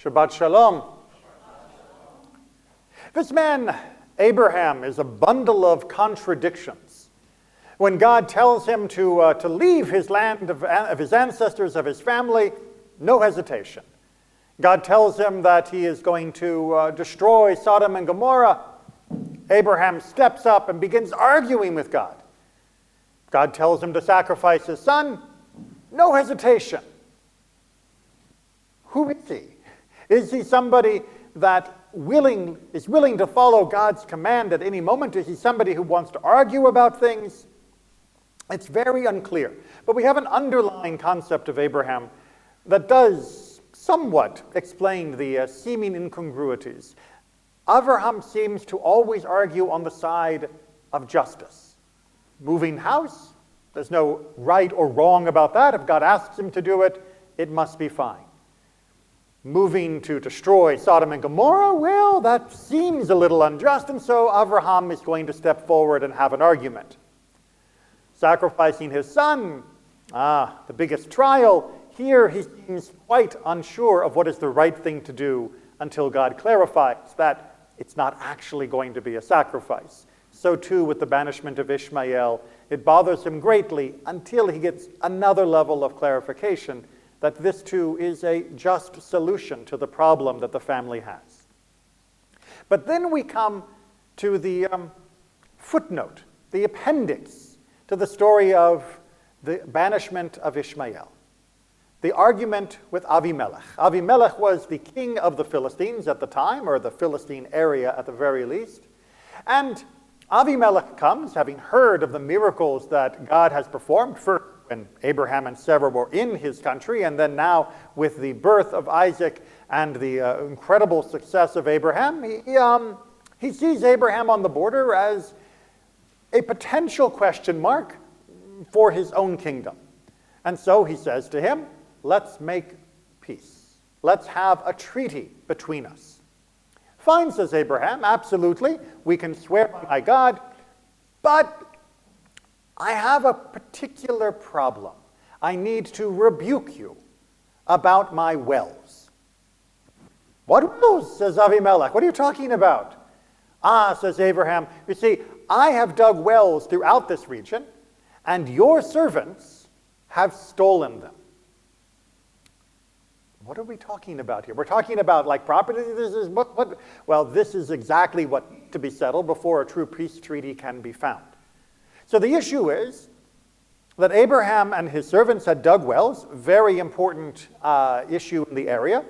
Shabbat Shalom. This man, Abraham, is a bundle of contradictions. When God tells him to leave his land of his ancestors, of his family, no hesitation. God tells him that he is going to destroy Sodom and Gomorrah. Abraham steps up and begins arguing with God. God tells him to sacrifice his son. No hesitation. Who is he? Is he somebody that is willing to follow God's command at any moment? Is he somebody who wants to argue about things? It's very unclear. But we have an underlying concept of Abraham that does somewhat explain the seeming incongruities. Abraham seems to always argue on the side of justice. Moving house, there's no right or wrong about that. If God asks him to do it, it must be fine. Moving to destroy Sodom and Gomorrah, well, that seems a little unjust, and so Abraham is going to step forward and have an argument. Sacrificing his son, the biggest trial, here he seems quite unsure of what is the right thing to do until God clarifies that it's not actually going to be a sacrifice. So too with the banishment of Ishmael. It bothers him greatly until he gets another level of clarification that this too is a just solution to the problem that the family has. But then we come to the footnote, the appendix to the story of the banishment of Ishmael. The argument with Avimelech. Avimelech was the king of the Philistines at the time, or the Philistine area at the very least. And Avimelech comes, having heard of the miracles that God has performed, first when Abraham and Sarah were in his country, and then now with the birth of Isaac and the incredible success of Abraham, he sees Abraham on the border as a potential question mark for his own kingdom. And so he says to him, let's make peace. Let's have a treaty between us. Fine, says Abraham, absolutely. We can swear by God, but I have a particular problem. I need to rebuke you about my wells. What wells, says Avimelech. What are you talking about? Says Abraham, you see, I have dug wells throughout this region, and your servants have stolen them. What are we talking about here? We're talking about like property. Well, this is exactly what needs to be settled before a true peace treaty can be found. So the issue is that Abraham and his servants had dug wells, very important issue in the area,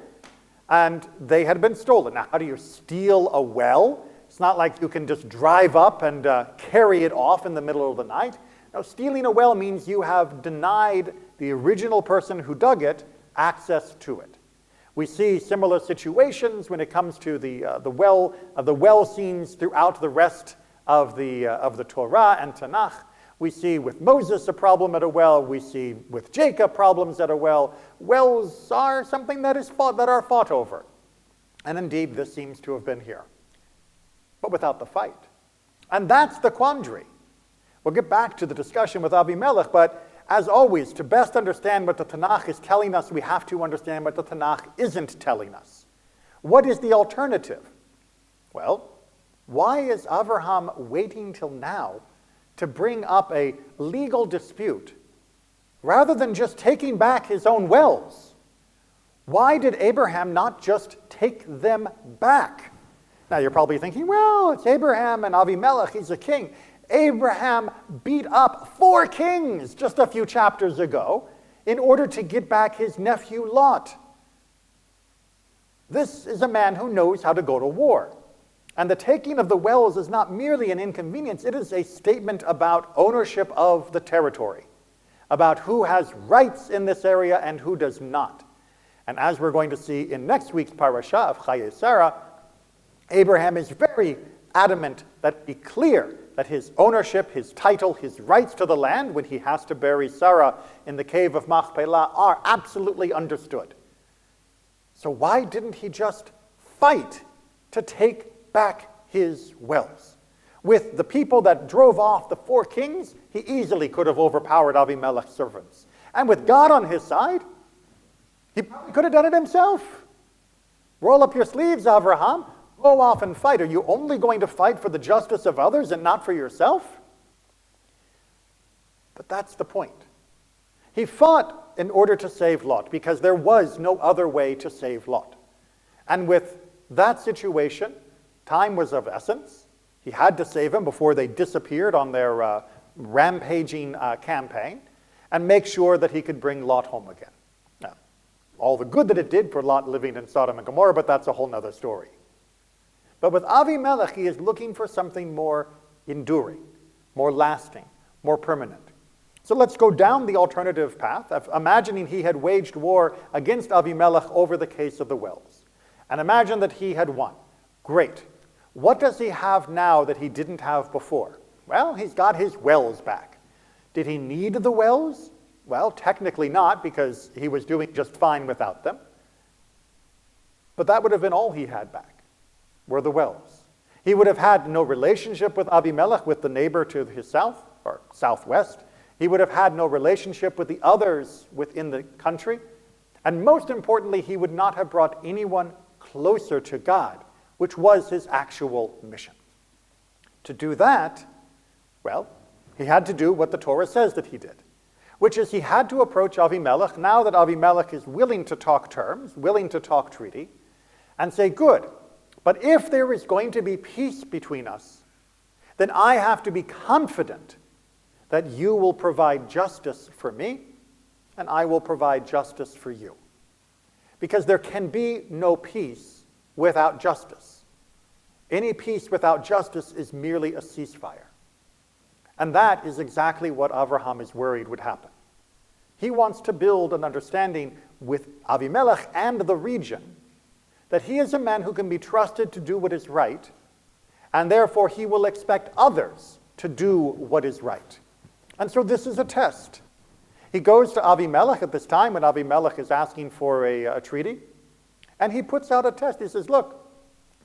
and they had been stolen. Now, how do you steal a well? It's not like you can just drive up and carry it off in the middle of the night. No, stealing a well means you have denied the original person who dug it access to it. We see similar situations when it comes to the well scenes throughout the rest of the Torah and Tanakh. We see with Moses a problem at a well. We see with Jacob problems at a well. Wells are something that are fought over. And indeed, this seems to have been here. But without the fight. And that's the quandary. We'll get back to the discussion with Abimelech, but as always, to best understand what the Tanakh is telling us, we have to understand what the Tanakh isn't telling us. What is the alternative? Well, why is Abraham waiting till now to bring up a legal dispute rather than just taking back his own wells? Why did Abraham not just take them back? Now you're probably thinking, well, it's Abraham and Avimelech, he's a king. Abraham beat up 4 kings just a few chapters ago in order to get back his nephew Lot. This is a man who knows how to go to war. And the taking of the wells is not merely an inconvenience, it is a statement about ownership of the territory, about who has rights in this area and who does not. And as we're going to see in next week's parasha of Vayera, Abraham is very adamant that it be clear that his ownership, his title, his rights to the land when he has to bury Sarah in the cave of Machpelah are absolutely understood. So why didn't he just fight to take back his wells? With the people that drove off the 4 kings, he easily could have overpowered Abimelech's servants. And with God on his side, he probably could have done it himself. Roll up your sleeves, Avraham. Go off and fight. Are you only going to fight for the justice of others and not for yourself? But that's the point. He fought in order to save Lot because there was no other way to save Lot. And with that situation, time was of essence. He had to save him before they disappeared on their rampaging campaign and make sure that he could bring Lot home again. Now, all the good that it did for Lot living in Sodom and Gomorrah, but that's a whole other story. But with Avimelech, he is looking for something more enduring, more lasting, more permanent. So let's go down the alternative path of imagining he had waged war against Avimelech over the case of the wells. And imagine that he had won. Great. What does he have now that he didn't have before? Well, he's got his wells back. Did he need the wells? Well, technically not, because he was doing just fine without them. But that would have been all he had back, were the wells. He would have had no relationship with Avimelech, with the neighbor to his south, or southwest. He would have had no relationship with the others within the country. And most importantly, he would not have brought anyone closer to God, which was his actual mission. To do that, well, he had to do what the Torah says that he did, which is he had to approach Avimelech, now that Avimelech is willing to talk terms, willing to talk treaty, and say, good, but if there is going to be peace between us, then I have to be confident that you will provide justice for me, and I will provide justice for you. Because there can be no peace without justice. Any peace without justice is merely a ceasefire. And that is exactly what Avraham is worried would happen. He wants to build an understanding with Avimelech and the region that he is a man who can be trusted to do what is right, and therefore he will expect others to do what is right. And so this is a test. He goes to Avimelech at this time when Avimelech is asking for a treaty, and he puts out a test. He says, look,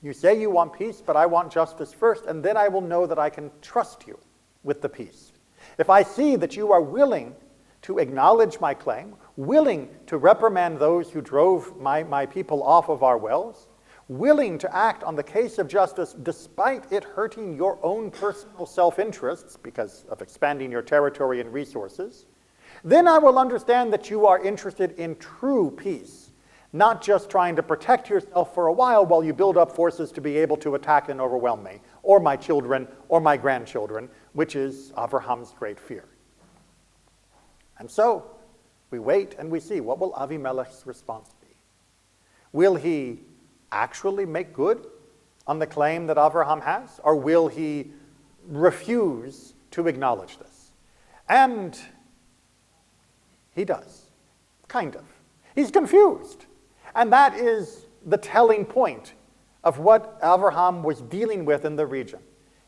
you say you want peace, but I want justice first, and then I will know that I can trust you with the peace. If I see that you are willing to acknowledge my claim, willing to reprimand those who drove my people off of our wells, willing to act on the case of justice despite it hurting your own personal self-interests because of expanding your territory and resources, then I will understand that you are interested in true peace, not just trying to protect yourself for a while you build up forces to be able to attack and overwhelm me, or my children, or my grandchildren, which is Abraham's great fear. And so, we wait and we see, what will Avimelech's response be? Will he actually make good on the claim that Avraham has, or will he refuse to acknowledge this? And he does, kind of. He's confused. And that is the telling point of what Avraham was dealing with in the region.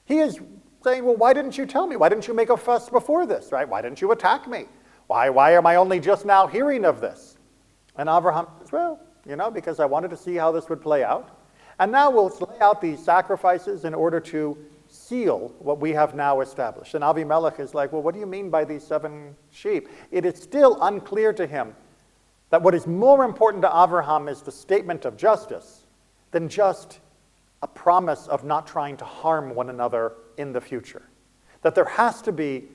He is saying, well, why didn't you tell me? Why didn't you make a fuss before this, right? Why didn't you attack me? Why am I only just now hearing of this? And Avraham says, well, because I wanted to see how this would play out. And now we'll lay out these sacrifices in order to seal what we have now established. And Avimelech is like, well, what do you mean by these 7 sheep? It is still unclear to him that what is more important to Avraham is the statement of justice than just a promise of not trying to harm one another in the future. That there has to be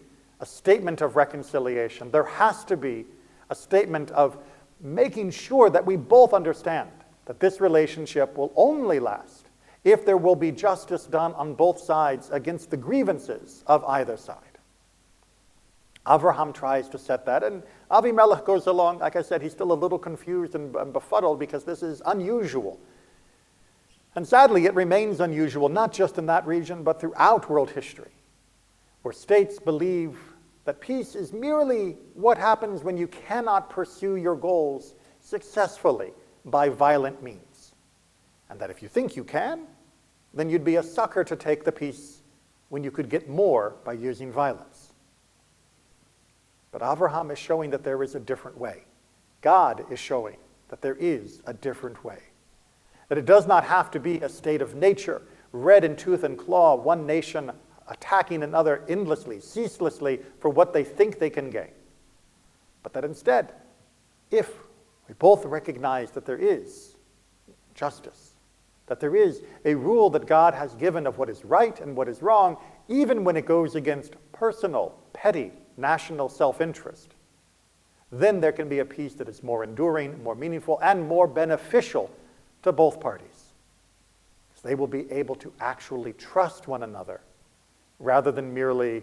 a statement of reconciliation. There has to be a statement of making sure that we both understand that this relationship will only last if there will be justice done on both sides against the grievances of either side. Avraham tries to set that, and Avimelech goes along. Like I said, he's still a little confused and befuddled because this is unusual. And sadly, it remains unusual, not just in that region, but throughout world history, where states believe that peace is merely what happens when you cannot pursue your goals successfully by violent means. And that if you think you can, then you'd be a sucker to take the peace when you could get more by using violence. But Avraham is showing that there is a different way. God is showing that there is a different way. That it does not have to be a state of nature, red in tooth and claw, one nation attacking another endlessly, ceaselessly for what they think they can gain. But that instead, if we both recognize that there is justice. That there is a rule that God has given of what is right and what is wrong, even when it goes against personal, petty, national self-interest. Then there can be a peace that is more enduring, more meaningful, and more beneficial to both parties. So they will be able to actually trust one another rather than merely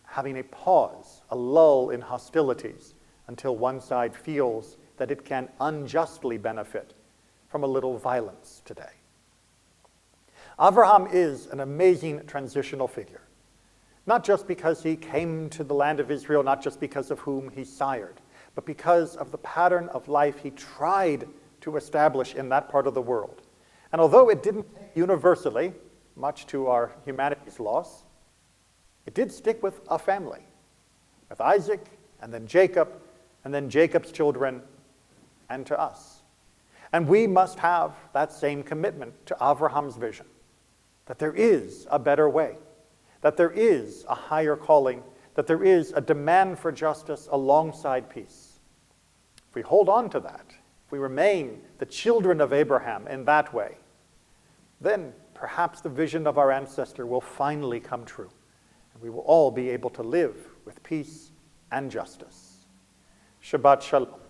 having a pause, a lull in hostilities until one side feels that it can unjustly benefit from a little violence today. Abraham is an amazing transitional figure, not just because he came to the land of Israel, not just because of whom he sired, but because of the pattern of life he tried to establish in that part of the world. And although it didn't universally, much to our humanity's loss, it did stick with a family, with Isaac, and then Jacob, and then Jacob's children, and to us. And we must have that same commitment to Abraham's vision, that there is a better way, that there is a higher calling, that there is a demand for justice alongside peace. If we hold on to that, if we remain the children of Abraham in that way, then perhaps the vision of our ancestor will finally come true, and we will all be able to live with peace and justice. Shabbat Shalom.